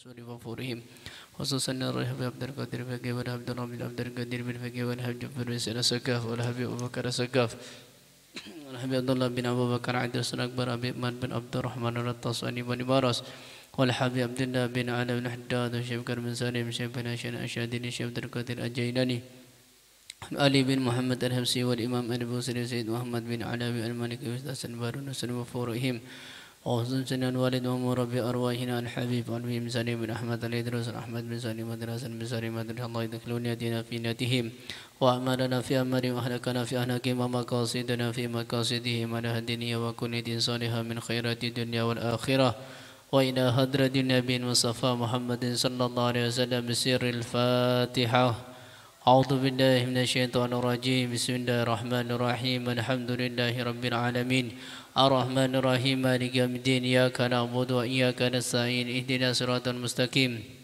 رسول وفورهم خصوصا الرحب عبد القادر فقيه والعبد الرحمن عبد القادر بن فقيه والحب جبر بن سقاف والحب أبو بكر سقاف والحب عبد الله بن أبو بكر عبد الرحمن أكبر أبي إيمان بن عبد الرحمن الرطاساني بن بارس والحب عبد الله بن علي بن حداد وشيخ بن سالم شيخ بن عشان أشادين شيخ عبد القادر الجيلاني علي بن محمد الهمسي والإمام أبو سري سيد محمد بن علاوي المالك وستاسن بارون وسلم وفورهم وحسن سنان والد ومربي أرواحنا الحبيب علي بن سالم بن أحمد الإدريس أحمد بن سالم مدرسة بن سالم مدرسة الله يدخلون يدينا في نياتهم وأعمالنا في أمرهم وأهلكنا في أهلاكهم ومقاصدنا في مقاصدهم على الدنيا وكل دين صالحا من خيرات الدنيا والآخرة وإلى حضرة النبي المصطفى محمد صلى الله عليه وسلم بسر الفاتحة. أعوذ بالله من الشيطان الرجيم. بسم الله الرحمن الرحيم. الحمد لله رب العالمين الرحمن الرحيم مالك يوم الدين إياك نعبد وإياك نستعين اهدنا الصراط المستقيم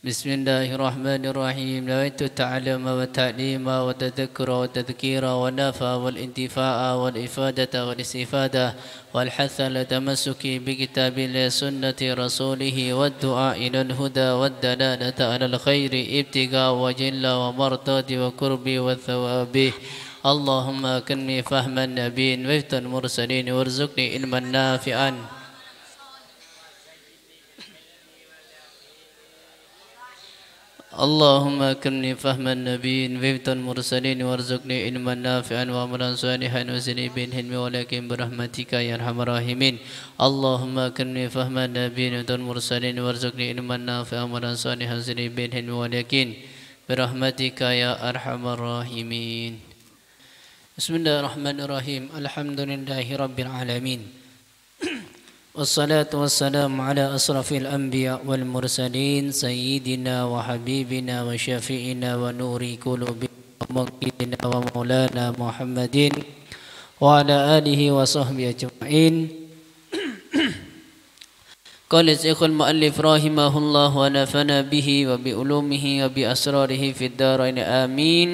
بسم الله الرحمن الرحيم. نويت التعلم والتعليم والتذكر والتذكير والنفع والانتفاع والإفادة والاستفادة والحث على التمسك بكتاب الله سنة رسوله والدعاء إلى الهدى والدلالة على الخير ابتغاء وجه الله ومرضات وقرب والثواب. اللهم أكرمني فهم النبيين وفق المرسلين وارزقني علما نافعا. اللهم أكرمني فهم النبيين وفق المرسلين وارزقني علما نافعا وعملا صالحا وزدني بالحلم ولكن برحمتك يا أرحم الراحمين. اللهم أكرمني فهم النبيين وفق المرسلين وارزقني علما نافعا وعملا صالحا وزدني بالحلم ولكن برحمتك يا أرحم الراحمين. بسم الله الرحمن الرحيم. الحمد لله رب العالمين والصلاة والسلام على أشرف الأنبياء والمرسلين سيدنا وحبيبنا وشفيعنا ونور قلوبنا ومنقذنا ومولانا محمد وعلى آله وصحبه أجمعين. قال الشيخ المؤلف رحمه الله ونفعنا به وبعلومه وبأسراره في الدارين آمين.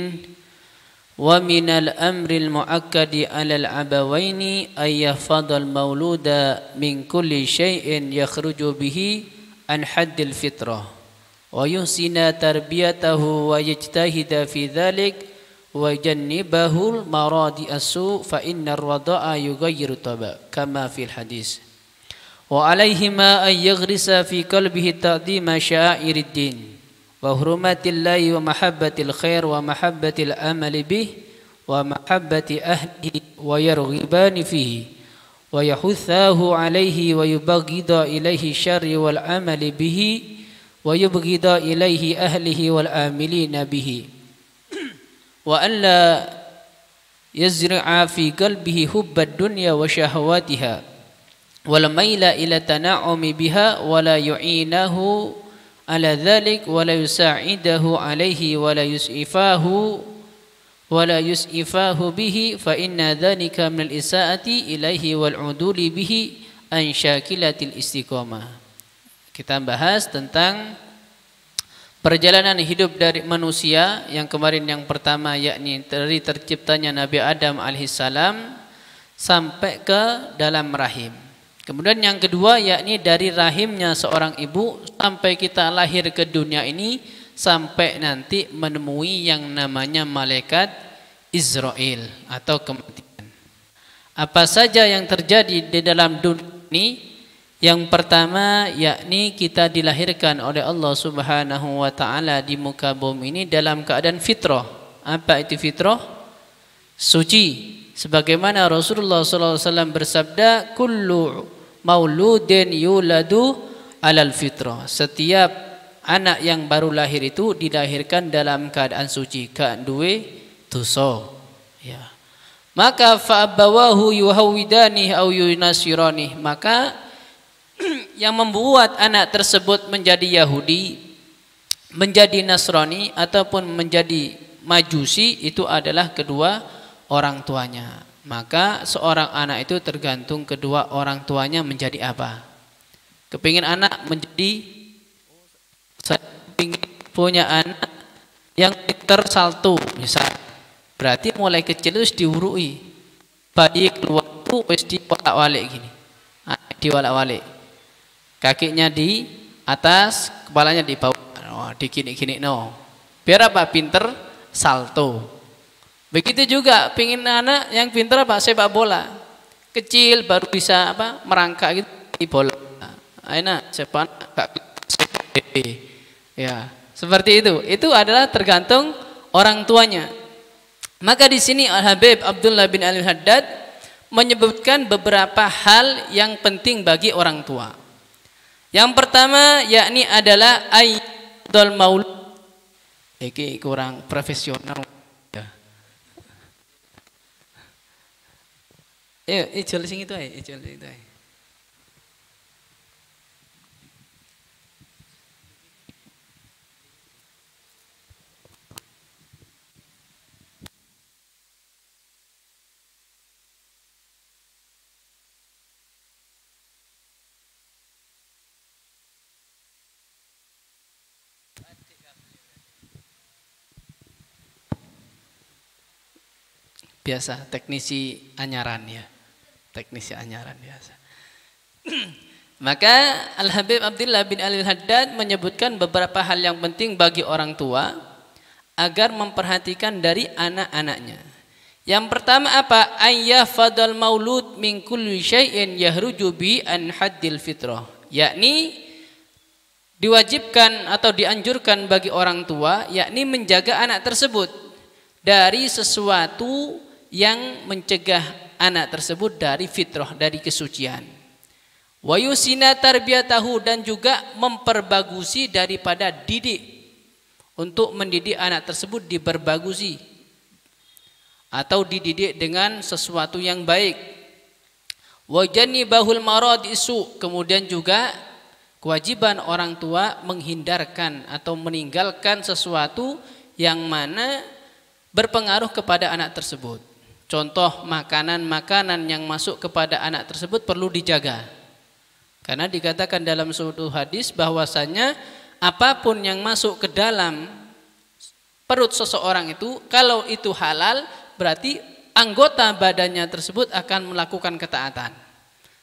ومن الأمر المؤكد على الأبوين أن يحفظ المولود من كل شيء يخرج به عن حد الفطرة ويحسن تربيته ويجتهد في ذلك ويجنبه المراضي السوء فإن الرضاء يغير الطبع كما في الحديث. وعليهما أن يغرس في قلبه تعظيم شعائر الدين وحرمات الله ومحبة الخير ومحبة العمل به ومحبة أهله ويرغبان فيه ويحثاه عليه ويبغض إليه الشر والعمل به ويبغض إليه أهله والعاملين به وألا يزرع في قلبه حب الدنيا وشهواتها والميل إلى التنعم بها ولا يعينه على ذلك ولا يساعده عليه ولا يسعفاه به فإن ذلك من الإساءة إليه والعدول به عن شاكلة الاستقامة. Kita bahas tentang perjalanan hidup dari manusia yang kemarin yang pertama yakni dari terciptanya Nabi Adam alaihissalam sampai ke dalam rahim. Kemudian yang kedua yakni dari rahimnya seorang ibu sampai kita lahir ke dunia ini sampai nanti menemui yang namanya malaikat Israel atau kematian. Apa saja yang terjadi di dalam dunia ini? Yang pertama yakni kita dilahirkan oleh Allah Subhanahu wa taala di muka bumi ini dalam keadaan fitrah. Apa itu fitrah? Suci. Sebagaimana Rasulullah sallallahu alaihi wasallam bersabda, kullu mauludin yuladu alal fitrah. Setiap anak yang baru lahir itu dilahirkan dalam keadaan suci, gak duwe dosa. Ya. Maka fa abawahu yuhawidani au yunasirani. Maka yang membuat anak tersebut menjadi Yahudi, menjadi Nasrani ataupun menjadi Majusi itu adalah kedua orang tuanya. Maka seorang anak itu tergantung kedua orang tuanya menjadi apa. Kepingin anak menjadi, saya ingin punya anak yang tersalto misal, berarti mulai kecil harus diurui. Bayi keluar itu wis diwalak-walik gini. Diwalak-walik. Kakinya di atas, kepalanya di bawah. Oh, digini-gini no. Biar apa? Pinter salto. Begitu juga pingin anak yang pinter apa? Sepak bola. Kecil baru bisa apa? Merangkak gitu di bola. Enak, sepak ya, seperti itu. Itu adalah tergantung orang tuanya. Maka di sini Al-Habib Abdullah bin Al-Haddad menyebutkan beberapa hal yang penting bagi orang tua. Yang pertama yakni adalah aidul maulud. Iki kurang profesional. Ya. Ijol sing itu ae, ijol itu ae. Biasa teknisi anyaran ya, teknisi anyaran biasa. Maka Al-Habib Abdullah bin Al-Haddad menyebutkan beberapa hal yang penting bagi orang tua agar memperhatikan dari anak-anaknya. Yang pertama apa? Ayyafadal maulud min kulli syai'in yahruju bi an haddil fitrah, yakni diwajibkan atau dianjurkan bagi orang tua yakni menjaga anak tersebut dari sesuatu yang mencegah anak tersebut dari fitrah, dari kesucian. Wa yusina tarbiyatahu, dan juga memperbagusi daripada didik, untuk mendidik anak tersebut diperbagusi atau dididik dengan sesuatu yang baik. Wa janibahul marad isu, kemudian juga kewajiban orang tua menghindarkan atau meninggalkan sesuatu yang mana berpengaruh kepada anak tersebut. Contoh makanan-makanan yang masuk kepada anak tersebut perlu dijaga. Karena dikatakan dalam suatu hadis bahwasanya apapun yang masuk ke dalam perut seseorang itu, kalau itu halal berarti anggota badannya tersebut akan melakukan ketaatan.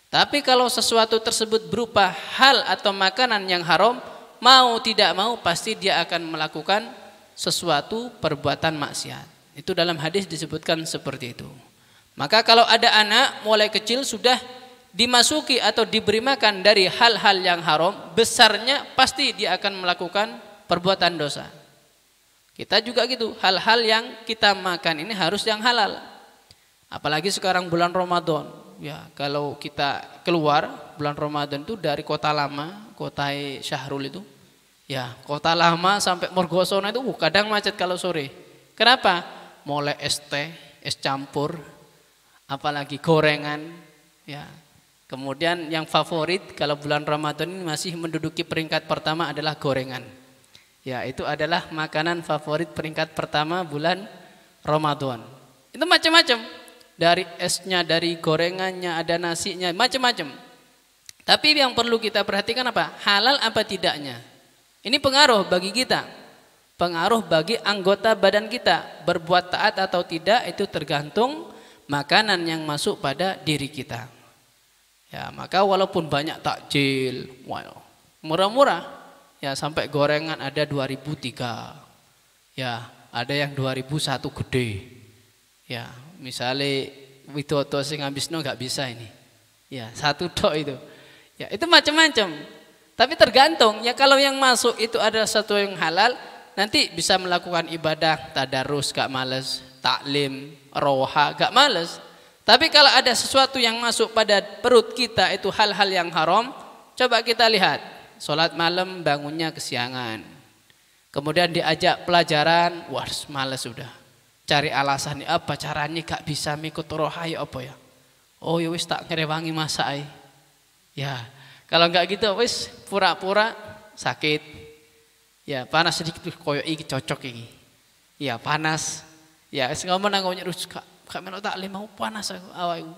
Tapi kalau sesuatu tersebut berupa hal atau makanan yang haram, mau tidak mau pasti dia akan melakukan sesuatu perbuatan maksiat. Itu dalam hadis disebutkan seperti itu. Maka kalau ada anak mulai kecil sudah dimasuki atau diberi makan dari hal-hal yang haram, besarnya pasti dia akan melakukan perbuatan dosa. Kita juga gitu, hal-hal yang kita makan ini harus yang halal. Apalagi sekarang bulan Ramadan. Ya, kalau kita keluar bulan Ramadan itu dari Kota Lama, Kota Syahrul itu, ya Kota Lama sampai Morgosono itu kadang macet kalau sore. Kenapa? Mulai es teh, es campur, apalagi gorengan, ya. Kemudian yang favorit kalau bulan Ramadan ini masih menduduki peringkat pertama adalah gorengan. Ya, itu adalah makanan favorit peringkat pertama bulan Ramadan. Itu macam-macam. Dari esnya, dari gorengannya, ada nasinya, macam-macam. Tapi yang perlu kita perhatikan apa? Halal apa tidaknya. Ini pengaruh bagi kita. Pengaruh bagi anggota badan kita. Berbuat taat atau tidak itu tergantung makanan yang masuk pada diri kita. Ya, maka walaupun banyak takjil, murah-murah, ya sampai gorengan ada 2003. Ya, ada yang 2001 gede. Ya, misalnya widodo sing ngabisno enggak bisa ini. Ya, satu tok itu. Ya, itu macam-macam. Tapi tergantung, ya kalau yang masuk itu ada satu yang halal, nanti bisa melakukan ibadah tadarus gak males, taklim, roha gak males. Tapi kalau ada sesuatu yang masuk pada perut kita itu hal-hal yang haram, coba kita lihat. Sholat malam bangunnya kesiangan. Kemudian diajak pelajaran, wah males sudah. Cari alasan apa caranya gak bisa mengikut roha ya apa ya. Oh ya wis tak ngerewangi masa ya. Kalau enggak gitu wis pura-pura sakit. Ya panas sedikit koyo iki cocok iki. Ya panas. Ya wis ngomong nang nyerus gak melu taklim mau panas aku awakku.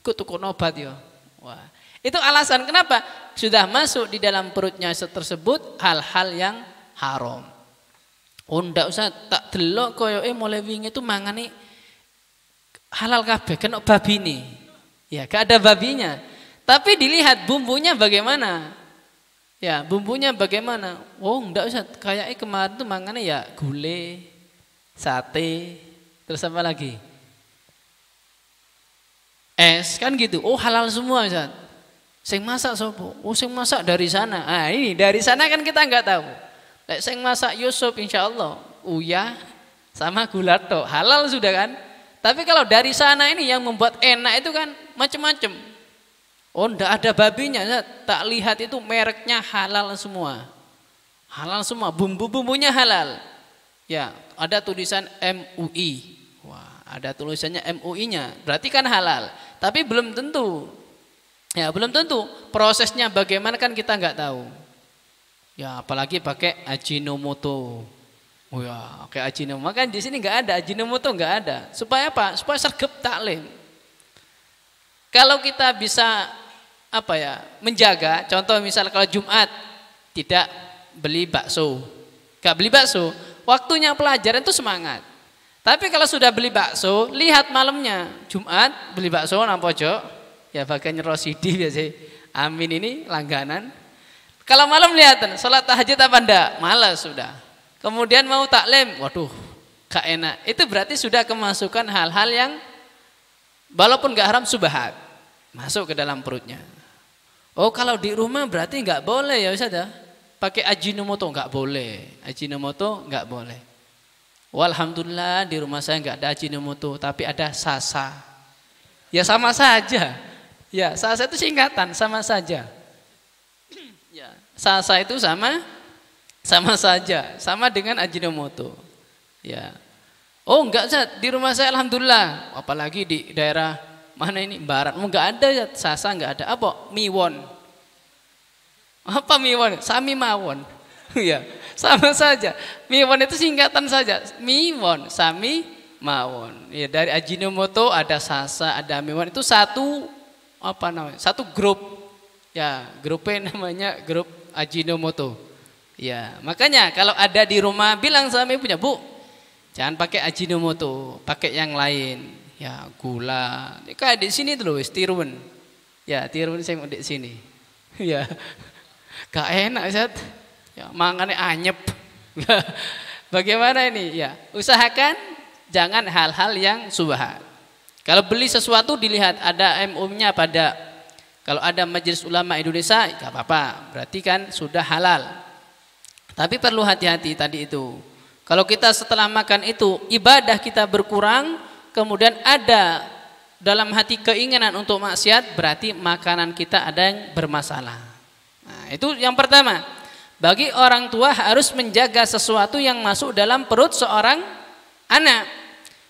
Ku tuku obat ya. Wah, itu alasan kenapa sudah masuk di dalam perutnya tersebut hal-hal yang haram. Oh ndak usah tak delok koyo mulai wingi itu mangane halal kabeh kena babine. Ya, gak ada babinya. Tapi dilihat bumbunya bagaimana. Ya, bumbunya bagaimana? Oh, enggak usah. Kayaknya kemarin tuh mangannya ya gulai, sate, terus apa lagi? Es, kan gitu. Oh, halal semua, Ustaz. Sing masak sopo? Oh, sing masak dari sana. Ah, ini dari sana kan kita enggak tahu. Lek sing masak Yusuf insyaallah uyah sama gulato, halal sudah kan? Tapi kalau dari sana ini yang membuat enak itu kan macam-macam. Oh, enggak ada babinya, tak lihat itu mereknya halal semua. Halal semua, bumbu-bumbunya halal. Ya, ada tulisan MUI. Wah, ada tulisannya MUI-nya. Berarti kan halal. Tapi belum tentu. Ya, belum tentu. Prosesnya bagaimana kan kita enggak tahu. Ya, apalagi pakai Ajinomoto. Oh ya, kayak Ajinomoto. Kan di sini enggak ada Ajinomoto, enggak ada. Supaya apa? Supaya sergap taklim. Kalau kita bisa apa ya, menjaga, contoh misal kalau Jumat tidak beli bakso, gak beli bakso, waktunya pelajaran itu semangat. Tapi kalau sudah beli bakso, lihat malamnya, Jumat beli bakso nang pojok, ya bagian Rosidi biasa, Amin ini langganan. Kalau malam lihat, sholat tahajud apa enggak? Malas sudah. Kemudian mau taklim, waduh, gak enak. Itu berarti sudah kemasukan hal-hal yang walaupun gak haram subhat, masuk ke dalam perutnya. Oh, kalau di rumah berarti nggak boleh ya Ustaz ya. Pakai Ajinomoto nggak boleh. Ajinomoto nggak boleh. Walhamdulillah di rumah saya nggak ada Ajinomoto, tapi ada Sasa. Ya sama saja. Ya, Sasa itu singkatan, sama saja. Ya, Sasa itu sama saja, sama dengan Ajinomoto. Ya. Oh, enggak Ustaz, di rumah saya alhamdulillah, apalagi di daerah mana ini barat, enggak ada ya, Sasa enggak ada. Apa? Miwon. Apa miwon? Sami mawon. Ya, sama saja. Miwon itu singkatan saja. Miwon, sami mawon. Ya, dari Ajinomoto ada Sasa, ada miwon, itu satu apa namanya? Satu grup. Ya, grupnya namanya grup Ajinomoto. Ya, makanya kalau ada di rumah bilang sama ibunya, "Bu, jangan pakai Ajinomoto, pakai yang lain." Ya, gula. Ini kayak di sini tuh loh, tirun. Ya, tirun saya mau di sini. Ya. Gak enak, Ustaz. Ya, mangannya anyep. Bagaimana ini? Ya, usahakan jangan hal-hal yang subhat. Kalau beli sesuatu dilihat ada MU-nya pada, kalau ada Majelis Ulama Indonesia, gak apa-apa. Berarti kan sudah halal. Tapi perlu hati-hati tadi itu. Kalau kita setelah makan itu ibadah kita berkurang, kemudian ada dalam hati keinginan untuk maksiat, berarti makanan kita ada yang bermasalah. Nah, itu yang pertama. Bagi orang tua harus menjaga sesuatu yang masuk dalam perut seorang anak.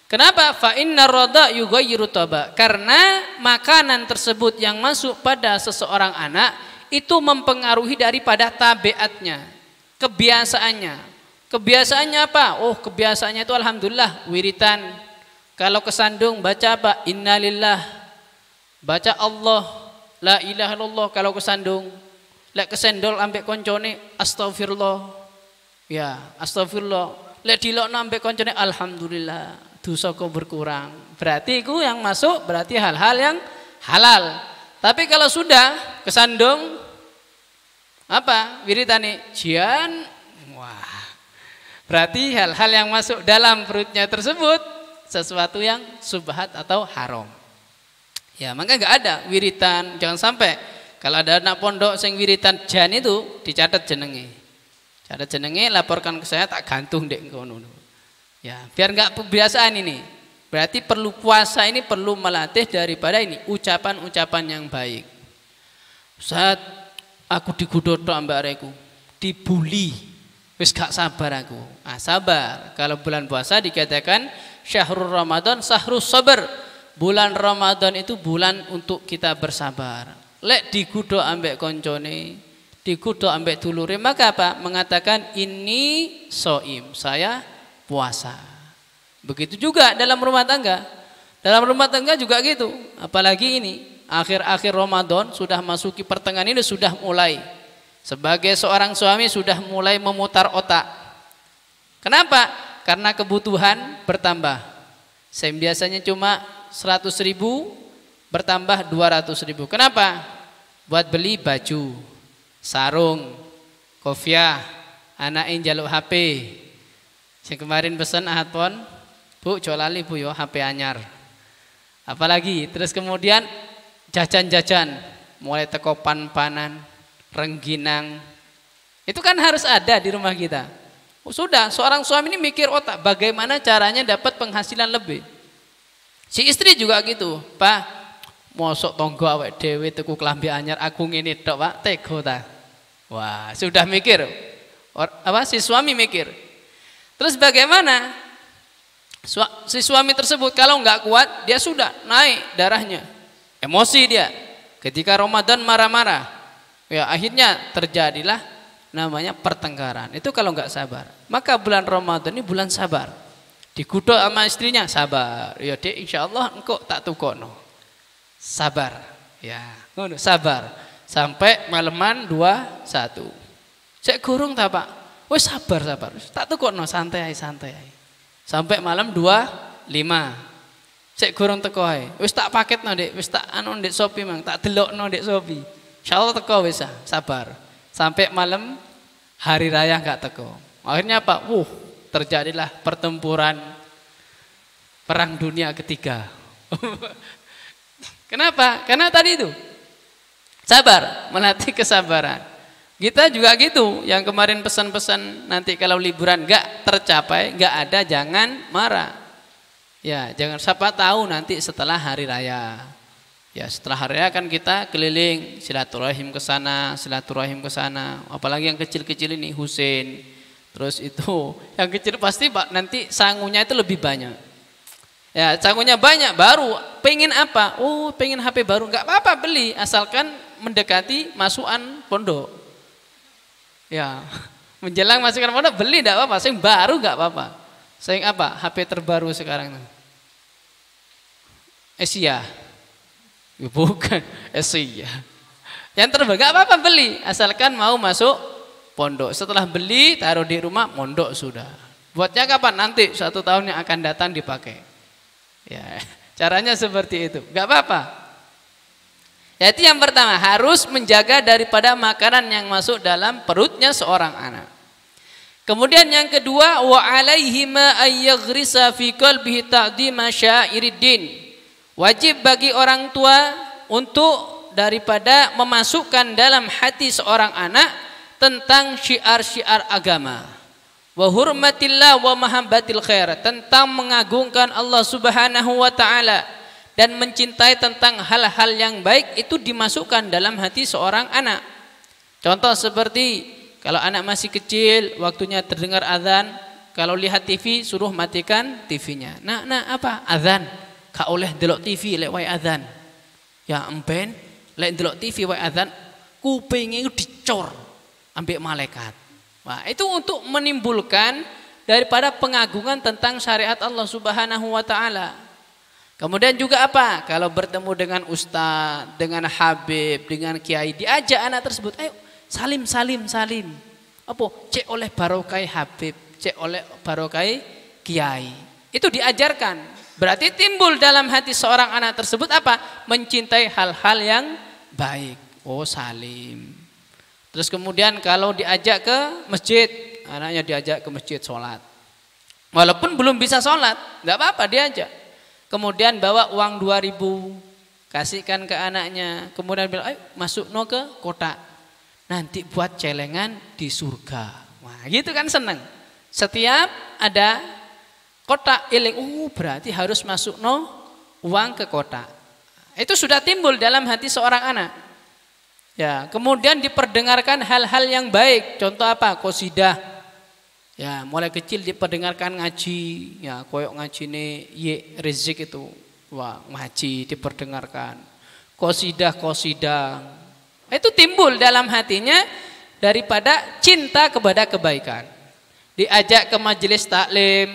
Kenapa? Fa innar radha yughayyiru taba. Karena makanan tersebut yang masuk pada seseorang anak itu mempengaruhi daripada tabiatnya, kebiasaannya. Kebiasaannya apa? Oh, kebiasaannya itu alhamdulillah wiritan. Kalau kesandung baca apa? Innalillah. Baca Allah, la ilaha illallah kalau kesandung. Lek kesendol ambek koncone astagfirullah. Ya, astagfirullah. Lek dilokno ambek koncone alhamdulillah. Dosaku berkurang. Berarti itu yang masuk berarti hal-hal yang halal. Tapi kalau sudah kesandung apa? Wiritane jian. Wah. Berarti hal-hal yang masuk dalam perutnya tersebut sesuatu yang subhat atau haram. Ya, maka enggak ada wiritan, jangan sampai kalau ada anak pondok sing wiritan jan itu dicatat jenenge. Catat jenenge, laporkan ke saya, tak gantung dek ngono. Ya, biar enggak kebiasaan ini. Berarti perlu puasa ini perlu melatih daripada ini ucapan-ucapan yang baik. Ustaz, aku digudoto ambek areku, dibuli. Wis gak sabar aku. Ah, sabar. Kalau bulan puasa dikatakan syahrul Ramadan sahrus sabar. Bulan Ramadan itu bulan untuk kita bersabar. Lek digudo ambek koncone, digudo ambek dulure, maka apa? Mengatakan ini soim, saya puasa. Begitu juga dalam rumah tangga. Dalam rumah tangga juga gitu. Apalagi ini akhir-akhir Ramadan sudah masuki pertengahan ini sudah mulai. Sebagai seorang suami sudah mulai memutar otak. Kenapa? Karena kebutuhan bertambah. Saya biasanya cuma 100.000, bertambah 200.000. Kenapa? Buat beli baju, sarung, kopiah, anakin jaluk HP. Yang kemarin pesan ahad pon, Bu, jolali Bu yo HP anyar. Apalagi, terus kemudian jajan-jajan, mulai teko pan-panan, rengginang. Itu kan harus ada di rumah kita. Sudah, seorang suami ini mikir otak bagaimana caranya dapat penghasilan lebih. Si istri juga gitu, Pak. Mosok tonggo awake dhewe tuku klambi anyar aku ngene tok, Pak. Tego ta. Wah, sudah mikir. Si suami mikir. Terus bagaimana? Si suami tersebut kalau nggak kuat, dia sudah naik darahnya. Emosi dia. Ketika Ramadan marah-marah. Ya, akhirnya terjadilah namanya pertengkaran. Itu kalau nggak sabar. Maka bulan Ramadan ini bulan sabar. Dikutuk sama istrinya, sabar. Ya, Dek, insyaallah engkau tak tukono. Sabar, ya, sabar sampai malaman 21. Cek gurung tak Pak? Wes sabar, tak tukono santai sampai malam 25. Cek gurung teko ae. Wes tak paket no Dek, wes tak anu Dek Sopi mang, tak delokno Dek Sopi. Insyaallah teko wes sabar. Sampai malam hari raya enggak teko. Akhirnya apa? Terjadilah pertempuran perang dunia ketiga. Kenapa? Karena tadi itu sabar, melatih kesabaran. Kita juga gitu, yang kemarin pesan-pesan nanti kalau liburan nggak tercapai, nggak ada, jangan marah. Ya, jangan, siapa tahu nanti setelah hari raya. Ya, setelah hari raya kan kita keliling silaturahim ke sana, apalagi yang kecil-kecil ini Husein. Terus itu yang kecil pasti Pak nanti sangunya itu lebih banyak. Ya, sangunya banyak, baru pengen apa? Pengen HP baru, nggak apa-apa beli, asalkan mendekati masukan pondok. Ya, menjelang masukan pondok beli, nggak apa-apa. Sing baru nggak apa-apa. Sing apa? HP terbaru sekarang. Asia, bukan Asia. Yang terbaru nggak apa-apa beli, asalkan mau masuk pondok. Setelah beli, taruh di rumah, mondok sudah. Buatnya kapan? Nanti 1 tahun yang akan datang dipakai. Ya, caranya seperti itu, nggak apa-apa. Ya, itu yang pertama, harus menjaga daripada makanan yang masuk dalam perutnya seorang anak. Kemudian yang kedua, wa alaihi ma ayyaghrisa fi qalbihi ta'dhima sya'iriddin. Wajib bagi orang tua untuk daripada memasukkan dalam hati seorang anak tentang syiar-syiar agama. Wa hurmatillah wa mahabbatil khair, tentang mengagungkan Allah Subhanahu wa taala dan mencintai tentang hal-hal yang baik, itu dimasukkan dalam hati seorang anak. Contoh seperti kalau anak masih kecil, waktunya terdengar azan, kalau lihat TV suruh matikan TV-nya. Nah, apa? Azan. Ka oleh delok TV lek wae azan. Ya empen lek delok TV wae azan, kupinge dicor ambek malaikat. Nah, itu untuk menimbulkan daripada pengagungan tentang syariat Allah Subhanahu wa taala. Kemudian juga apa? Kalau bertemu dengan ustaz, dengan habib, dengan kiai, diajak anak tersebut, ayo salim. Apa? Cek oleh barokai habib, cek oleh barokai kiai. Itu diajarkan. Berarti timbul dalam hati seorang anak tersebut apa? Mencintai hal-hal yang baik. Salim. Terus kemudian kalau diajak ke masjid, anaknya diajak ke masjid sholat. Walaupun belum bisa sholat, nggak apa-apa diajak. Kemudian bawa uang 2.000, kasihkan ke anaknya. Kemudian bilang, ayo masuk ke kotak. Nanti buat celengan di surga. Wah, gitu kan seneng. Setiap ada kotak eling, berarti harus masuk uang ke kotak. Itu sudah timbul dalam hati seorang anak. Ya, kemudian diperdengarkan hal-hal yang baik. Contoh apa? Qasidah. Ya, mulai kecil diperdengarkan ngaji. Ya, koyok ngaji ye Rizik itu. Wah, ngaji diperdengarkan. Qasidah. Itu timbul dalam hatinya daripada cinta kepada kebaikan. Diajak ke majelis taklim.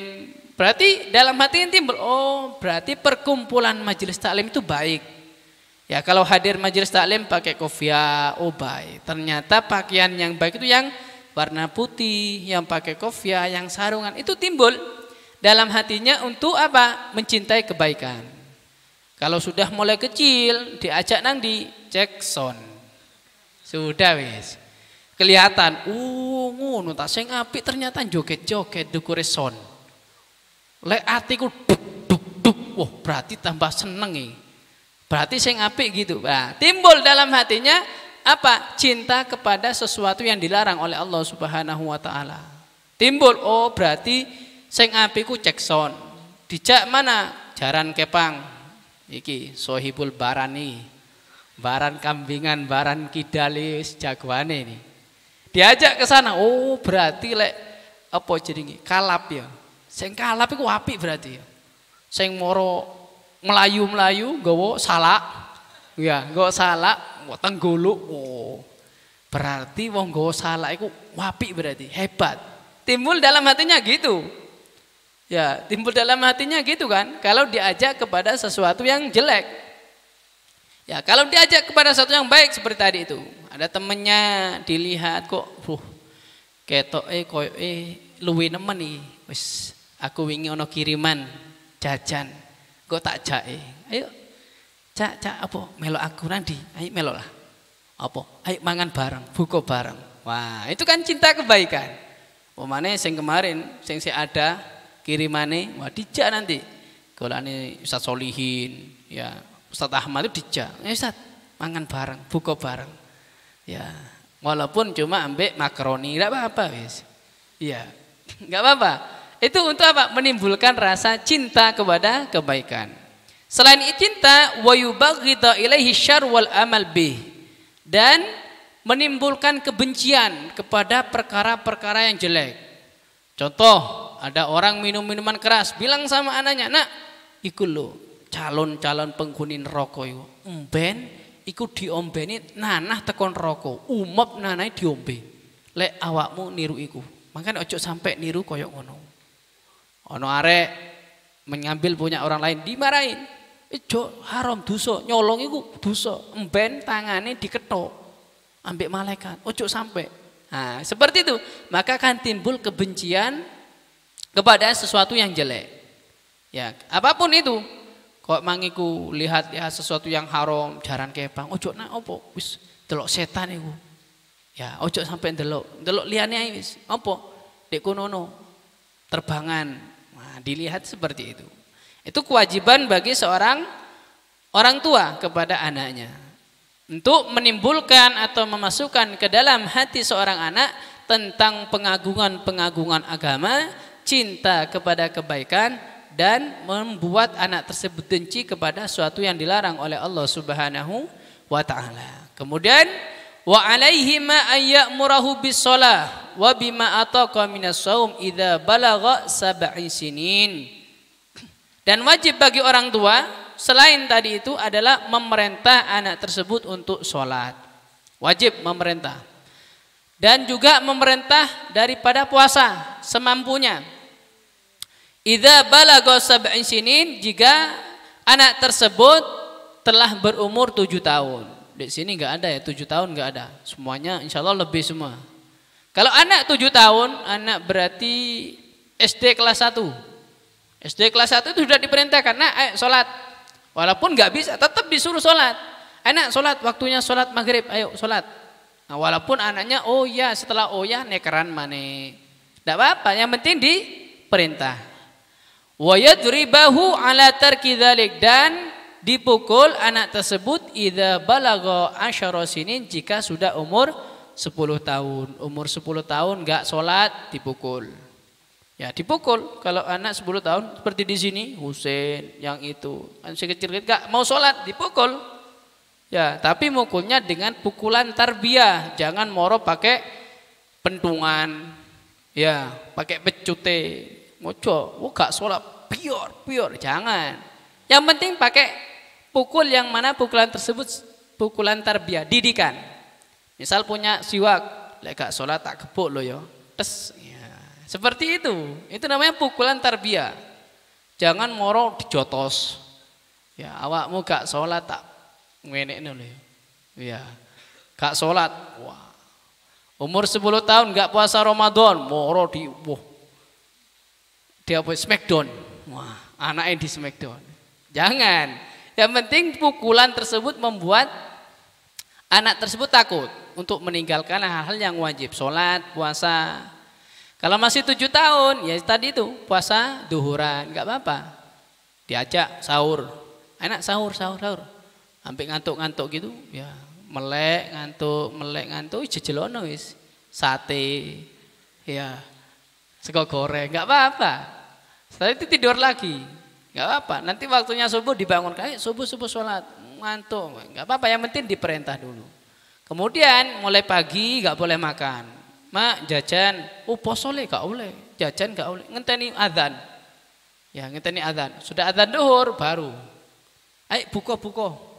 Berarti dalam hatinya timbul, berarti perkumpulan majelis taklim itu baik. Ya, kalau hadir majelis taklim pakai kopiah, baik. Ternyata pakaian yang baik itu yang warna putih, yang pakai kopiah, yang sarungan, itu timbul dalam hatinya untuk apa? Mencintai kebaikan. Kalau sudah mulai kecil diajak nang di cek sound. Sudah wis. Kelihatan, ngono ta sing apik ternyata joget-joget dukure sound. Lek atiku duk duk duk, wah berarti tambah seneng iki. Berarti sing apik gitu. Nah, timbul dalam hatinya apa? Cinta kepada sesuatu yang dilarang oleh Allah Subhanahu wa taala. Timbul, oh berarti sing apik ku cek sound. Dijak mana? Jaran Kepang. Iki sohibul barani. Baran kambingan, baran kidali jagoane ini. Diajak ke sana. Oh, berarti lek apa jenenge? Kalap ya. Sing kalap iku apik berarti ya. Sing moro melayu-melayu nggawa salak. Ya, nggawa salak, nggawa tenggoluk. Oh. Berarti wong nggawa salak iku apik berarti, hebat. Timbul dalam hatinya gitu. Ya, timbul dalam hatinya gitu kan. Kalau diajak kepada sesuatu yang jelek. Ya, kalau diajak kepada sesuatu yang baik seperti tadi itu. Ada temennya dilihat kok, ketoke koyoke luwih nemen iki. Wis, aku wingi ono kiriman jajan. Kok tak jake. Ayo. Cak apa? Melok aku nanti. Ayo melok lah. Apa? Ayo mangan bareng, buka bareng. Wah, itu kan cinta kebaikan. Pemane sing kemarin sing ada kirimane, wah dijak nanti. Golane Ustaz Solihin, ya. Ustaz Ahmad itu dijak. Ustaz, mangan bareng, buka bareng. Ya, walaupun cuma ambek makaroni, enggak apa-apa, wis. Iya. Enggak apa-apa. Itu untuk apa? Menimbulkan rasa cinta kepada kebaikan. Selain cinta, wa yubaghidha ilaihi syarr wal amal bih. Dan menimbulkan kebencian kepada perkara-perkara yang jelek. Contoh, ada orang minum minuman keras, bilang sama anaknya, "Nak, iku lho calon-calon penghuni neraka iku. Emben iku diombeni nanah tekon neraka, umep nanahe diombe. Lek awakmu niru iku. Makanya ojo sampai niru koyok ngono." Ono arek mengambil punya orang lain dimarahin. Ijo haram dosa, nyolong iku dosa. Emben tangane diketok ambek malaikat. Ojo sampai. Nah, seperti itu. Maka akan timbul kebencian kepada sesuatu yang jelek. Ya, apapun itu. Kok mangiku lihat ya sesuatu yang haram, jaran Kepang, ojo nak opo, wis delok setan iku. Ya, ojo sampai delok liyane ae wis. Opo? Dek konono terbangan. Nah, dilihat seperti itu. Itu kewajiban bagi seorang orang tua kepada anaknya. Untuk menimbulkan atau memasukkan ke dalam hati seorang anak tentang pengagungan agama, cinta kepada kebaikan, dan membuat anak tersebut benci kepada sesuatu yang dilarang oleh Allah Subhanahu wa taala. Kemudian wa alaihima ayyamurahu bis-shalah wa bima ataqa minas shaum idza balagha sab'i sinin. Dan wajib bagi orang tua selain tadi itu adalah memerintah anak tersebut untuk sholat. Wajib memerintah. Dan juga memerintah daripada puasa semampunya. Idza balagha sab'i sinin, jika anak tersebut telah berumur 7 tahun. Di sini enggak ada ya 7 tahun, enggak ada. Semuanya insyaallah lebih semua. Kalau anak 7 tahun, anak berarti SD kelas 1. SD kelas 1 itu sudah diperintahkan, "Nak, ayo salat." Walaupun enggak bisa, tetap disuruh salat. Anak salat, waktunya salat maghrib, ayo salat. Nah, walaupun anaknya oh ya, setelah oh ya nekeran maneh. Enggak apa-apa, yang penting diperintah. Wa yadribahu ala tarki dzalik, dan dipukul anak tersebut idza balagha 10 sinin, jika sudah umur 10 tahun. Umur 10 tahun enggak salat dipukul. Ya, dipukul. Kalau anak 10 tahun seperti di sini, Husein yang itu, masih kecil-kecil enggak mau salat dipukul. Ya, tapi mukulnya dengan pukulan tarbiyah, jangan moro pakai pentungan. Ya, pakai pecute. Mojo, gak sholat pior, jangan. Yang penting pakai pukul yang mana pukulan tersebut pukulan tarbiyah, didikan. Misal punya siwak, lek gak sholat tak gebuk lo yo, tes. Ya, seperti itu namanya pukulan tarbiyah. Jangan moro dijotos. Ya, awakmu gak sholat tak ngenekno lho. Ya, gak sholat, wah. Umur 10 tahun gak puasa Ramadan, moro di dia apa Smackdown. Wah, anaknya di Smackdown. Jangan. Yang penting pukulan tersebut membuat anak tersebut takut untuk meninggalkan hal-hal yang wajib, sholat, puasa. Kalau masih 7 tahun, ya tadi itu puasa duhuran, nggak apa-apa. Diajak sahur, enak sahur. Sampai ngantuk-ngantuk gitu, ya melek ngantuk, jejelono wis. Sate, ya sego goreng, nggak apa-apa. Setelah itu tidur lagi, nggak apa-apa. Nanti waktunya subuh dibangun, kayak subuh sholat, ngantuk, nggak apa-apa. Yang penting diperintah dulu. Kemudian mulai pagi nggak boleh makan. Mak jajan, posole gak boleh, jajan gak boleh. Ngenteni adzan, ya ngenteni adzan. Sudah adzan duhur baru. Ayo buka,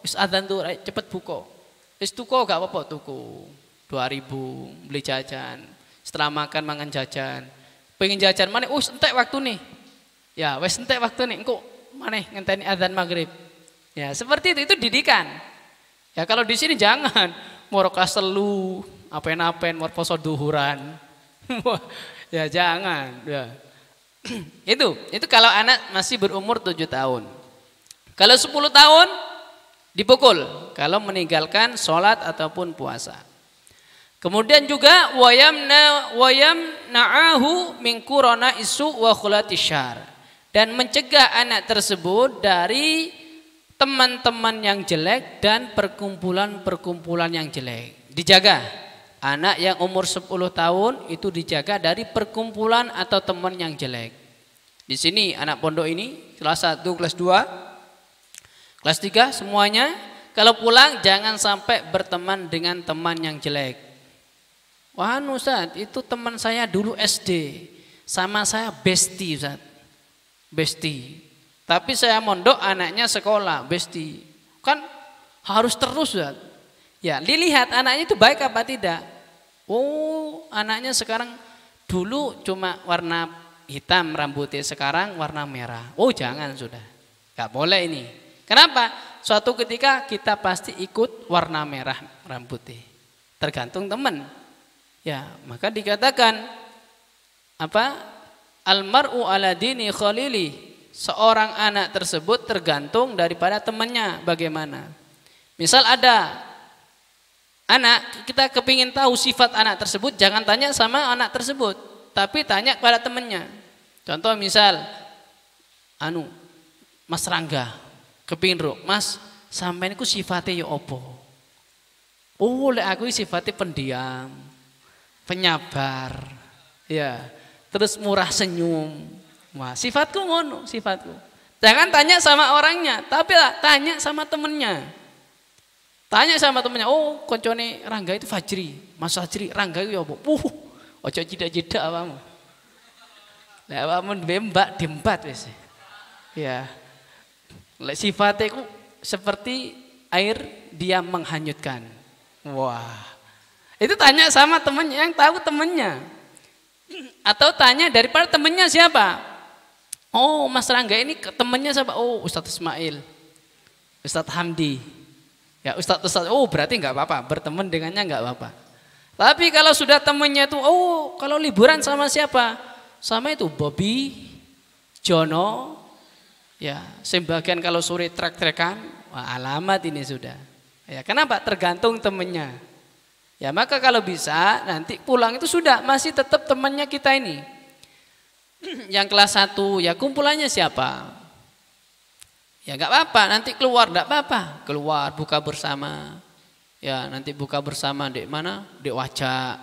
wis adzan duhur, ayo cepet buka. Wis tuku gak apa-apa tuku. 2.000 beli jajan. Setelah makan mangan jajan. Pengen jajan mana? Entek waktu nih. Ya wis entek waktu nih. Engko maneh ngenteni adzan maghrib. Ya seperti itu didikan. Ya kalau di sini jangan moro kelas 3 apen-apen mau poso duhuran. Ya jangan, ya. Itu kalau anak masih berumur 7 tahun. Kalau 10 tahun dipukul kalau meninggalkan sholat ataupun puasa. Kemudian juga wayam na'ahu min qurana isu wa khulatisyar, dan mencegah anak tersebut dari teman-teman yang jelek dan perkumpulan-perkumpulan yang jelek. Dijaga. Anak yang umur 10 tahun itu dijaga dari perkumpulan atau teman yang jelek. Di sini anak pondok ini kelas 1, kelas 2, kelas 3 semuanya kalau pulang jangan sampai berteman dengan teman yang jelek. Wah Ustaz, itu teman saya dulu SD, sama saya bestie Ustaz. Bestie. Tapi saya mondok anaknya sekolah, bestie. Kan harus terus Ustaz. Ya, dilihat anaknya itu baik apa tidak. Oh, anaknya sekarang dulu cuma warna hitam rambutnya, sekarang warna merah. Oh, jangan sudah. Gak boleh ini. Kenapa? Suatu ketika kita pasti ikut warna merah rambutnya. Tergantung teman. Ya, maka dikatakan apa? Almar'u ala dini khalili. Seorang anak tersebut tergantung daripada temannya bagaimana. Misal ada anak, kita kepingin tahu sifat anak tersebut, jangan tanya sama anak tersebut, tapi tanya kepada temannya. Contoh misal, Mas Rangga, kepingin roh, Mas, sampean iku sifatnya ya opo? Oh, lek aku sifatnya pendiam, penyabar, ya, terus murah senyum. Wah, sifatku ngono, sifatku. Jangan tanya sama orangnya, tapi tanya sama temennya. Tanya sama temennya, oh koncone Rangga itu Fajri, Mas Fajri, Rangga itu ya apa? Ojo jeda-jeda apamu. Lah apamu mbak dembat wis. Ya. Lek sifatnya ku seperti air dia menghanyutkan. Wah. Itu tanya sama temennya yang tahu temennya. Atau tanya daripada temennya siapa? Oh, Mas Rangga ini temennya siapa? Oh, Ustadz Ismail, Ustadz Hamdi. Ya, Ustadz. Oh, berarti nggak apa-apa. Berteman dengannya nggak apa-apa. Tapi kalau sudah temennya itu, oh, kalau liburan sama siapa? Sama itu Bobby, Jono. Ya, sebagian kalau sore trek-trekan, wah, alamat ini sudah. Ya, kenapa? Tergantung temennya. Ya, maka kalau bisa nanti pulang itu sudah masih tetap temannya kita ini. Yang kelas 1 ya kumpulannya siapa? Ya nggak apa-apa, nanti keluar nggak apa-apa, keluar buka bersama. Ya nanti buka bersama dek mana? Dek Wajak.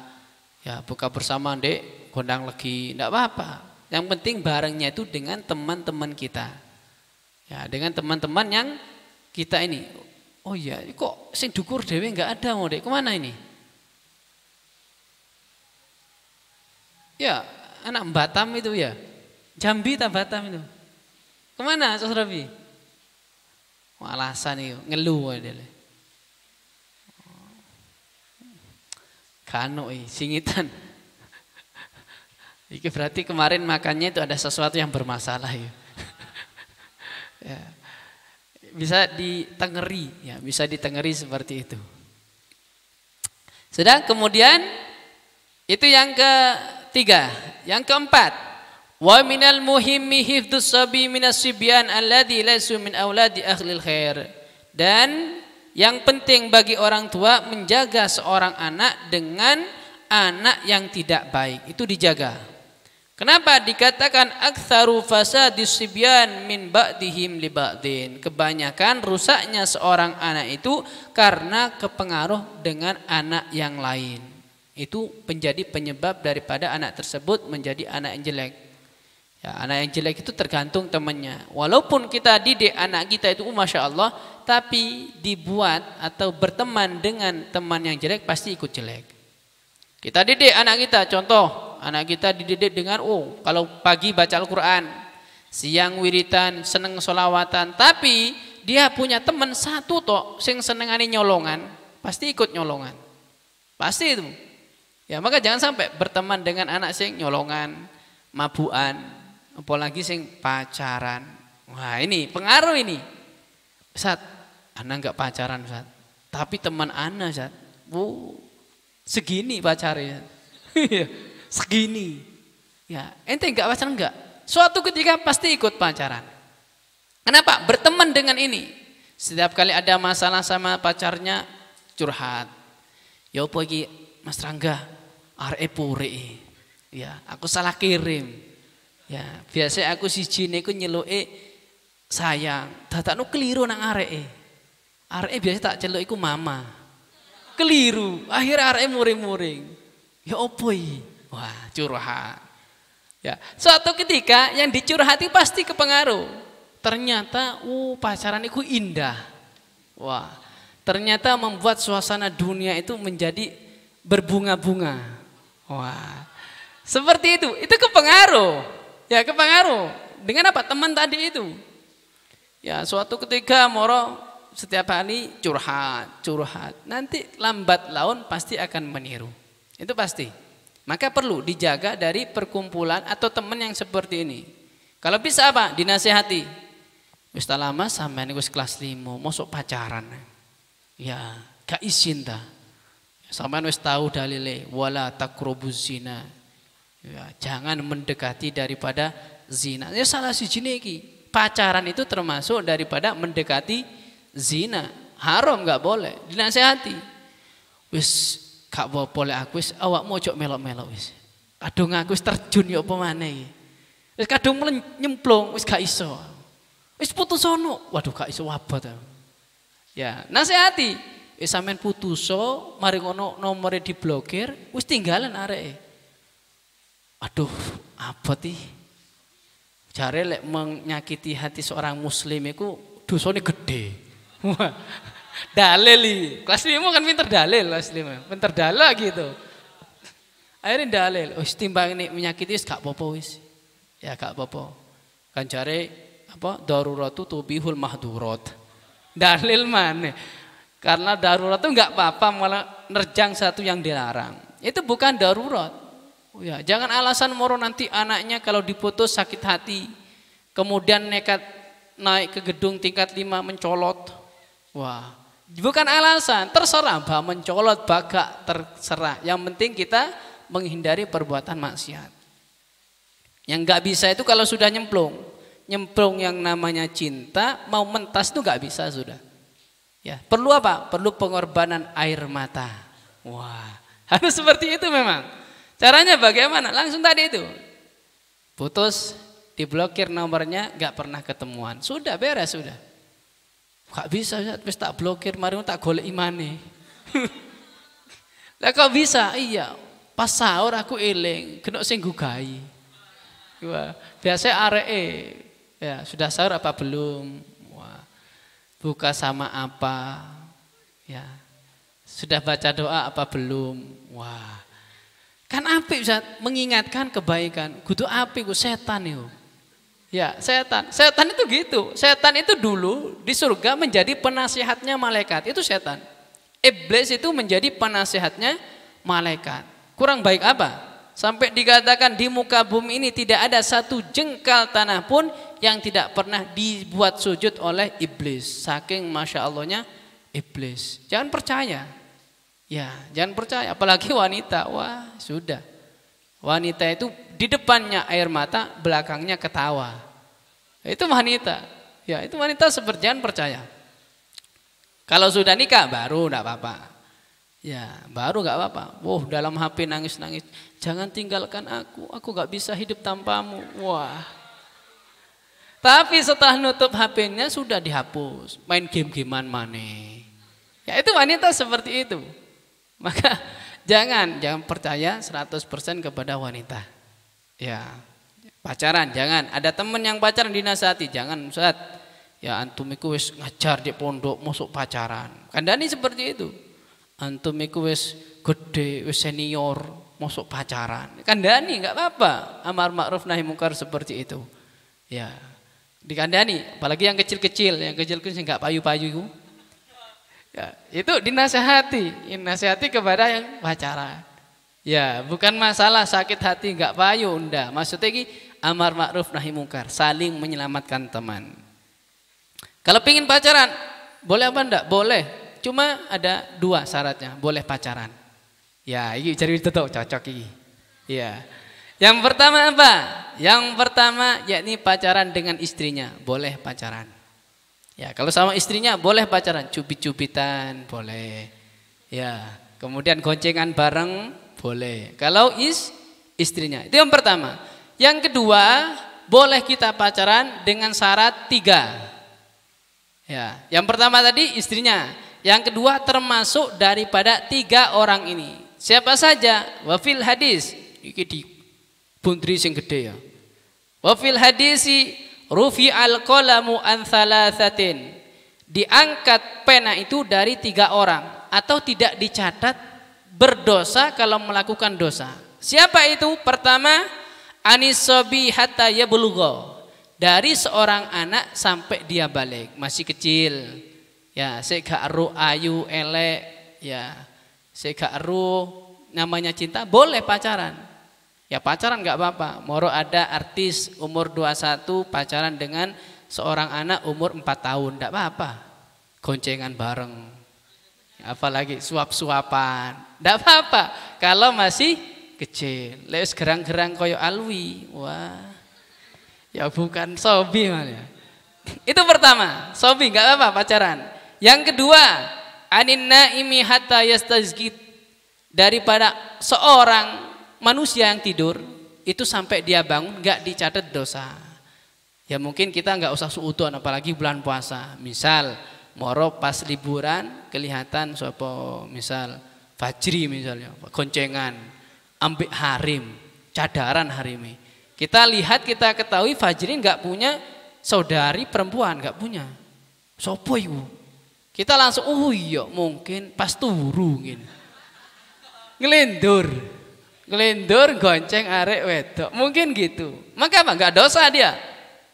Ya buka bersama dek Gondang Legi, nggak apa-apa. Yang penting barengnya itu dengan teman-teman kita. Ya dengan teman-teman yang kita ini. Oh iya, kok sing dukur dewe nggak ada mau dek, kemana ini? Ya anak Batam itu ya, Jambi tak Batam itu. Kemana Sos Rabi? Alasan itu ngeluh dia. Kano singitan. Iki berarti kemarin makannya itu ada sesuatu yang bermasalah ya. Ya. Bisa ditengeri ya, bisa ditengeri seperti itu. Sudah, kemudian itu yang ketiga. Yang keempat, Wa minal muhimmi hifdzus sabi minas sibyan alladzi laysu min auladi ahlil khair. Dan yang penting bagi orang tua menjaga seorang anak dengan anak yang tidak baik. Itu dijaga. Kenapa dikatakan aktsaru fasadis sibyan min ba'dihim li ba'din? Kebanyakan rusaknya seorang anak itu karena kepengaruh dengan anak yang lain. Itu menjadi penyebab daripada anak tersebut menjadi anak yang jelek. Ya, anak yang jelek itu tergantung temannya. Walaupun kita didik anak kita itu Masya Allah, tapi dibuat atau berteman dengan teman yang jelek pasti ikut jelek. Kita didik anak kita, contoh anak kita dididik dengan kalau pagi baca Al-Quran, siang wiritan, seneng sholawatan, tapi dia punya teman satu toh sing senengani nyolongan, pasti ikut nyolongan. Pasti itu. Ya, maka jangan sampai berteman dengan anak sing nyolongan, mabuan, apalagi sing pacaran. Wah, ini pengaruh ini. Ustaz, ana enggak pacaran, Ustaz. Tapi teman ana, Ustaz. Segini pacarnya. Segini. Ya, ente enggak pacaran enggak? Suatu ketika pasti ikut pacaran. Kenapa? Berteman dengan ini. Setiap kali ada masalah sama pacarnya curhat. Ya opo iki Mas Rangga, arek pure. Ya, aku salah kirim. Ya, biasa aku siji niku nyeluke sayang, dadakno keliru nang areke. Areke biasa tak celuk iku mama. Keliru, akhirnya areke muring-muring. Ya opo iki? Wah, curhat. Ya, suatu ketika yang dicurhati pasti kepengaruh. Ternyata pacaran itu indah. Wah, ternyata membuat suasana dunia itu menjadi berbunga-bunga. Wah, seperti itu kepengaruh. Ya, kepengaruh. Dengan apa? Teman tadi itu. Ya, suatu ketika moro setiap hari curhat. Nanti lambat laun pasti akan meniru. Itu pasti. Maka perlu dijaga dari perkumpulan atau teman yang seperti ini. Kalau bisa apa? Dinasehati. Wis tak lama sampean wis kelas 5, mosok pacaran. Ya, gak izin ta. Sampean wis tahu dalile wala taqrabuz zina. Ya, jangan mendekati daripada zina. Ya salah siji iki. Pacaran itu termasuk daripada mendekati zina. Haram, enggak boleh. Dinasehati. Wis gak boleh aku wis awakmu ojo melok-melok wis. Kadung aku wis terjun ya apa maneh iki. Wis kadung nyemplung wis gak iso. Wis putus sono. Waduh gak iso abot. Ya, nasihati. Wis sampean putuso, mari ngono nomore diblokir, wis tinggalan areke. Aduh, apa ti? Jare lek menyakiti hati seorang muslim itu dosane gede. Wah. Dalil iki. Kelas 5 kan pinter dalil kelas 5. Pinter dalil gitu. Akhirnya dalil, wis timbang ini menyakiti wis gak apa-apa wis. Ya gak apa-apa. Kan jare apa? Daruratu tubihul mahdurat. Dalil mana? Karena darurat itu enggak apa-apa malah nerjang satu yang dilarang. Itu bukan darurat. Ya, jangan alasan moro nanti anaknya kalau diputus sakit hati. Kemudian nekat naik ke gedung tingkat 5 mencolot. Wah, bukan alasan. Terserah bah mencolot bagak terserah. Yang penting kita menghindari perbuatan maksiat. Yang enggak bisa itu kalau sudah nyemplung. Nyemplung yang namanya cinta mau mentas itu enggak bisa sudah. Ya, perlu apa? Perlu pengorbanan air mata. Wah, harus seperti itu memang. Caranya bagaimana? Langsung tadi itu. Putus, diblokir nomornya, gak pernah ketemuan. Sudah beres sudah. Gak bisa, wis tak blokir, mari tak golek imane. Lah kok bisa? Iya. Pas sahur aku eling, kena sing gugai. Wah, biasa areke. Ya, sudah sahur apa belum? Wah. Buka sama apa? Ya. Sudah baca doa apa belum? Wah. Kan apik Ustaz, mengingatkan kebaikan. Kudu apik ku setan itu. Ya, setan. Setan itu gitu. Setan itu dulu di surga menjadi penasihatnya malaikat. Itu setan. Iblis itu menjadi penasihatnya malaikat. Kurang baik apa? Sampai dikatakan di muka bumi ini tidak ada satu jengkal tanah pun yang tidak pernah dibuat sujud oleh iblis. Saking Masya Allahnya iblis. Jangan percaya. Ya, jangan percaya, apalagi wanita. Wah, sudah. Wanita itu di depannya air mata, belakangnya ketawa. Itu wanita. Ya, itu wanita sepertian percaya. Kalau sudah nikah baru enggak apa-apa. Ya, baru enggak apa-apa. Wah, dalam HP nangis-nangis. Jangan tinggalkan aku enggak bisa hidup tanpamu. Wah. Tapi setelah nutup HP-nya sudah dihapus. Main game-gamean maneh. Ya, itu wanita seperti itu. Maka jangan percaya 100% kepada wanita. Ya, pacaran jangan. Ada teman yang pacaran dinasihati, jangan Ustaz. Ya antum iku wis ngajar di pondok masuk pacaran. Kandani seperti itu. Antum iku wis gede, wis senior, masuk pacaran. Kandani enggak apa-apa. Amar ma'ruf nahi mungkar seperti itu. Ya. Dikandani, apalagi yang kecil-kecil enggak payu-payu itu. Ya, itu dinasehati kepada yang pacaran. Ya, bukan masalah sakit hati enggak payu, enggak. Maksudnya ini amar ma'ruf nahi mungkar, saling menyelamatkan teman. Kalau pingin pacaran, boleh apa enggak? Boleh. Cuma ada 2 syaratnya, boleh pacaran. Ya, ini cari tutup cocok ini. Ya. Yang pertama apa? Yang pertama yakni pacaran dengan istrinya, boleh pacaran. Ya, kalau sama istrinya boleh pacaran, cubit-cubitan boleh. Ya, kemudian goncengan bareng boleh. Kalau istrinya, itu yang pertama. Yang kedua, boleh kita pacaran dengan syarat 3. Ya, yang pertama tadi istrinya, yang kedua termasuk daripada 3 orang ini. Siapa saja? Wafil hadis, iki di buntri sing gede ya. Wafil hadisi rufi al-qalamu an thalathatin. Diangkat pena itu dari 3 orang atau tidak dicatat berdosa kalau melakukan dosa. Siapa itu? Pertama, anisobi hatta yablugha. Dari seorang anak sampai dia balik, masih kecil. Ya, sik gak ero ayu elek, ya. Sik gak ero namanya cinta, boleh pacaran. Ya pacaran nggak apa-apa. Moro ada artis umur 21 pacaran dengan seorang anak umur 4 tahun, nggak apa-apa. Goncengan bareng. Apalagi suap-suapan, nggak apa-apa. Kalau masih kecil, les gerang-gerang koyo alwi, wah, ya bukan sobi malah. Itu pertama, sobi nggak apa-apa pacaran. Yang kedua, anin naimi hatta yastazkid, daripada seorang manusia yang tidur itu sampai dia bangun nggak dicatat dosa. Ya mungkin kita nggak usah suudon apalagi bulan puasa. Misal moro pas liburan kelihatan sopo misal fajri misalnya goncengan ambek harim, cadaran harimi. Kita lihat kita ketahui fajri nggak punya saudari perempuan, nggak punya. Sopo iku? Kita langsung oh iya mungkin pas turu gini. Ngelindur gonceng arek wedok, mungkin gitu. Maka apa? Enggak dosa dia.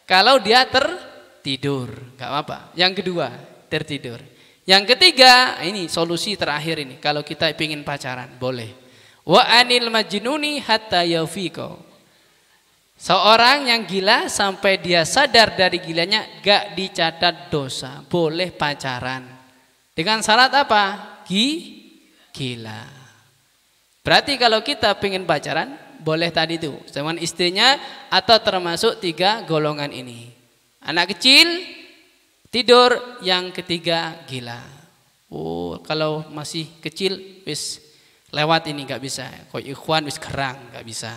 Kalau dia tertidur, enggak apa-apa. Yang kedua, tertidur. Yang ketiga, ini solusi terakhir ini. Kalau kita ingin pacaran, boleh. Wa anil majnuni hatta yafiqa. Seorang yang gila sampai dia sadar dari gilanya enggak dicatat dosa, boleh pacaran. Dengan syarat apa? Gila. Berarti kalau kita pengen pacaran, boleh tadi itu sama istrinya atau termasuk 3 golongan ini. Anak kecil, tidur, yang ketiga gila. Oh, kalau masih kecil wis lewat ini nggak bisa. Koi ikhwan wis kerang nggak bisa.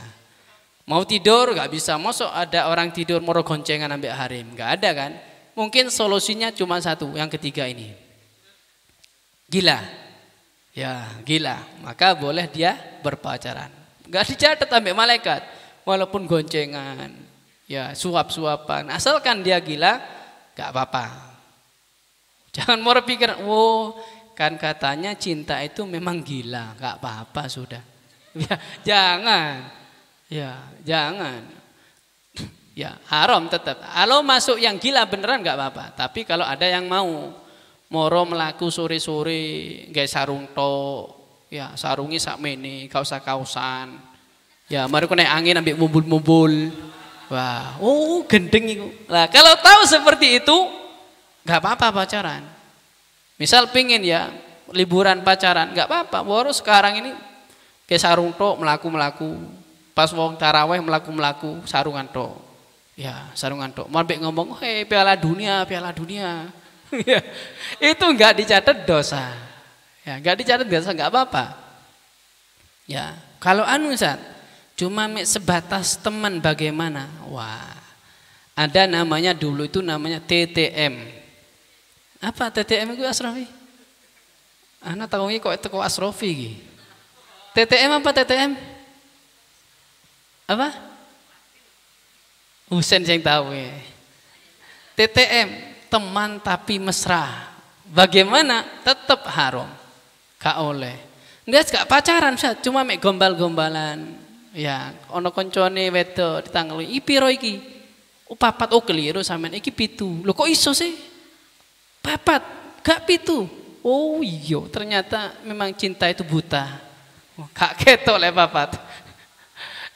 Mau tidur nggak bisa. Masuk ada orang tidur moro goncengan ambek harim, nggak ada kan? Mungkin solusinya cuma 1, yang ketiga ini. Gila. Ya gila, maka boleh dia berpacaran. Gak dicatat sampai malaikat, walaupun goncengan, ya suap-suapan. Asalkan dia gila, gak apa-apa. Jangan mau pikir, oh kan katanya cinta itu memang gila, gak apa-apa sudah. Ya jangan, ya haram tetap. Kalau masuk yang gila beneran gak apa-apa. Tapi kalau ada yang mau moro melaku sore-sore gak sarung to, ya sarungi sakmene, gak usah kausan. Ya mari kena angin ambil mumbul-mumbul. Wah, oh gendeng itu. Nah, kalau tahu seperti itu gak apa-apa pacaran. Misal pingin ya liburan pacaran, gak apa-apa. Baru sekarang ini gak sarung to melaku-melaku. Pas wong taraweh melaku-melaku sarungan tok. Ya, sarungan tok. Marbek ngomong, "Hei, Piala Dunia, Piala Dunia." Ya, itu enggak dicatat dosa. Ya, enggak dicatat dosa, enggak apa-apa. Ya, kalau Ustaz, cuma sebatas teman bagaimana? Wah, ada namanya dulu itu namanya TTM. Apa TTM itu Asrofi? Anak tahunya kok itu kok Asrofi gitu. TTM apa TTM? Apa? Husen yang tahu ya. TTM, teman tapi mesra. Bagaimana? Tetap haram. Gak oleh. Nggak gak pacaran, cuma mek gombal-gombalan. Ya, ono koncone wedo ditanggali. "I piro iki?" "Oh, papat." "Oh, keliru sampean, iki 7." "Loh kok iso sih?" "Papat, gak 7." "Oh iya, ternyata memang cinta itu buta." Gak ketok le papat.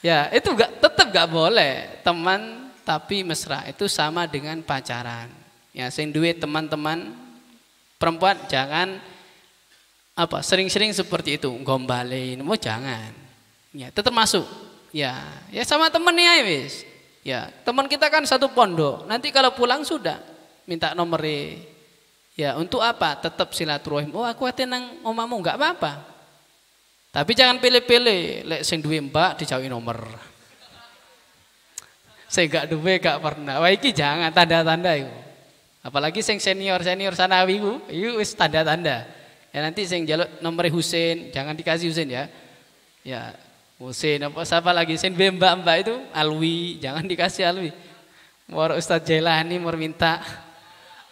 Ya, itu tetap gak boleh. Teman tapi mesra itu sama dengan pacaran. Ya, sing duwe teman-teman perempuan jangan sering-sering seperti itu, gombalin, mau jangan. Ya, tetap masuk. Ya sama temennya wis. Ya, teman kita kan satu pondok. Nanti kalau pulang sudah minta nomornya. Ya, untuk apa? Tetap silaturahim. "Oh, aku ate nang omamu," enggak apa-apa. Tapi jangan pilih-pilih, lek sing duwe mbak dijauhi nomor. Saya gak duwe gak pernah. Wah, iki jangan tanda-tanda itu. Apalagi sing senior sanawi itu wis tanda-tanda. Ya nanti sing jaluk nomor Husin, jangan dikasih Husin ya. Ya, Husin siapa lagi sing mbak-mbak itu Alwi, jangan dikasih Alwi. Mau Ustaz Jailani mau minta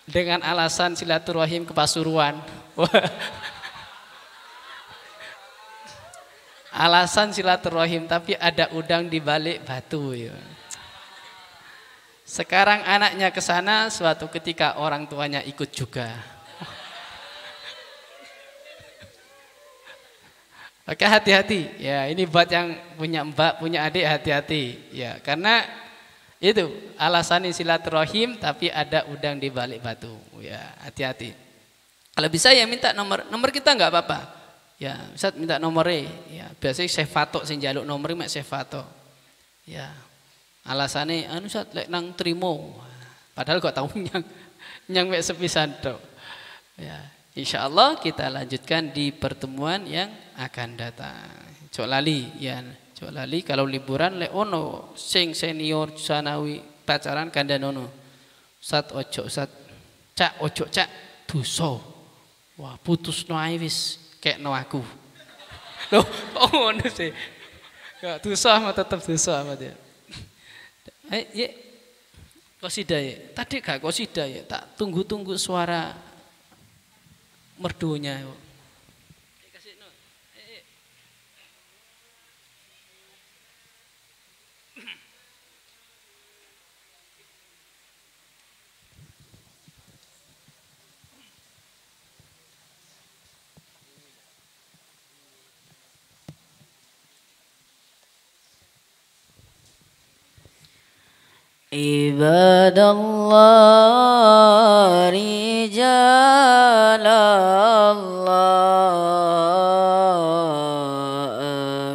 dengan alasan silaturahim ke Pasuruan. Alasan silaturahim tapi ada udang di balik batu ya. Sekarang anaknya ke sana, suatu ketika orang tuanya ikut juga. Maka hati-hati. Ya, ini buat yang punya mbak, punya adik, hati-hati. Ya, karena itu alasan silaturahim tapi ada udang di balik batu. Ya, hati-hati. Kalau bisa ya minta nomor kita nggak apa-apa. Ya, Ustaz minta nomornya. Ya, biasanya Syekh Fatok sing njaluk nomornya mek Syekh Fatok. Ya. Alasannya Ustaz lek nang trimo. Padahal kok tahu nyang mek sepisan tok. Ya, insyaallah kita lanjutkan di pertemuan yang akan datang. Cok lali ya, cok lali kalau liburan lek ono sing senior sanawi pacaran kandhanono. Ustaz ojo Ustaz. Cak ojo cak dosa. Wah, putusno ae wis. Kekno aku. Loh, kok ngono sih? Ya dosa mah tetep dosa mah dia. Ya. Qasidah ya. Tadi gak qasidah ya, tak tunggu-tunggu suara merdunya. Ibadallah rijal Allah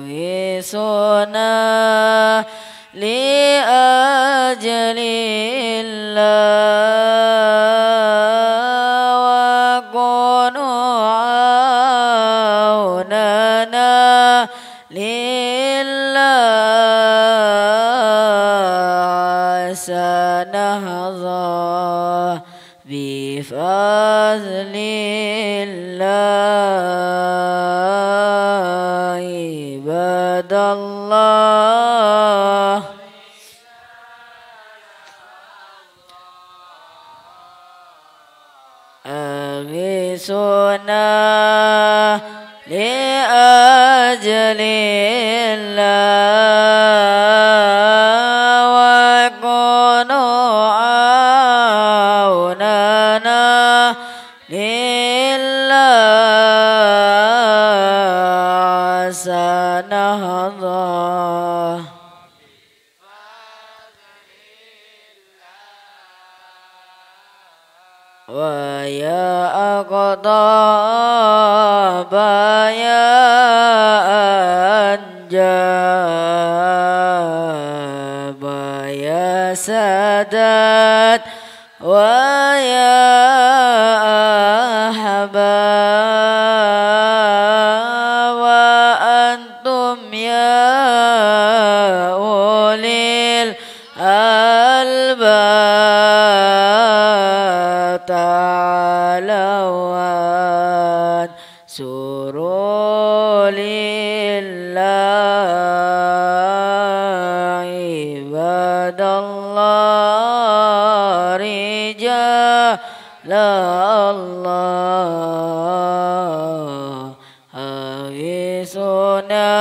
agisuna li ajlillah wa kunu aunana lillah sanahza bifadlillah ibadallah agisuna li ajlillah lillah sanahza wa ya aqdaba ya anja سروا لله عباد الله رجال الله أغيثنا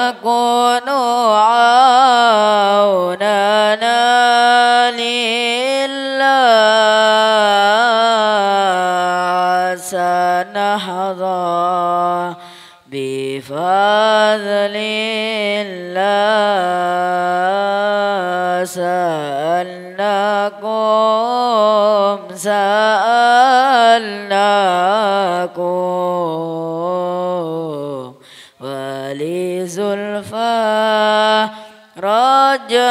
وكونوا عوننا لله سنحظى بفضل الله سألناكم ولزلفى رجوناكم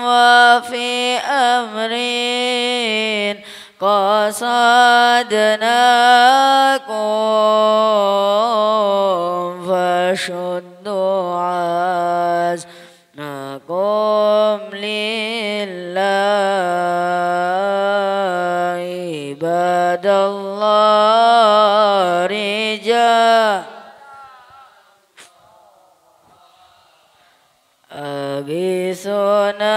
وفي أمر قصدناكم فشدوا عزمكم لله عباد الله رجال أغيثنا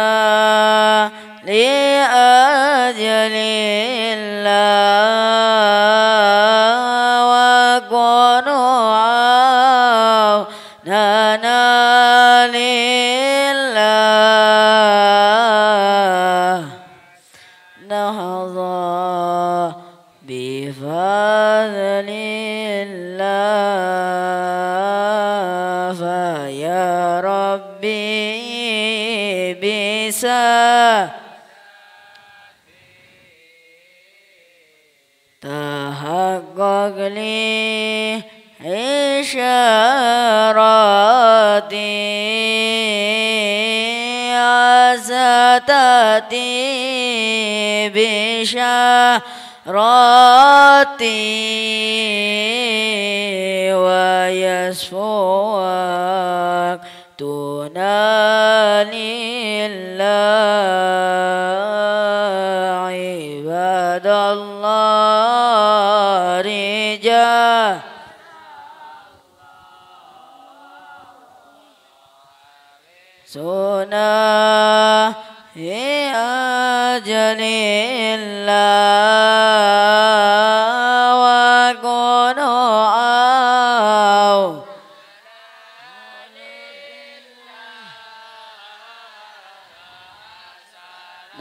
لأجل الله وكونوا عوننا لله نهضى بفضل الله فيا ربي بسا تحقق لي إشاراتي عزتاتي بشاراتي ويسفوك تنالي الله عباد الله رجال سنة أجل الله وكونوا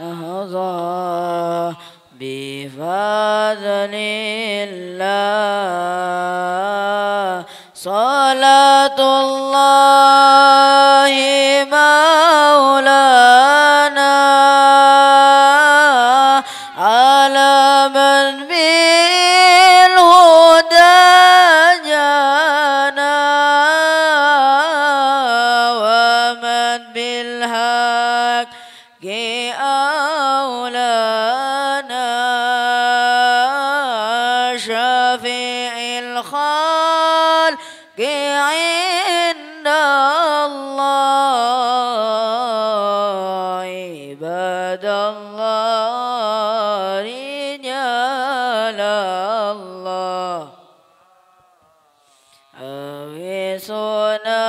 نهضى بفضل الله صلاة الله مولانا على من بالهدى جانا ومن بالحق أولانا شفيع الخلق عند الله عباد الله رجال الله أغيثنا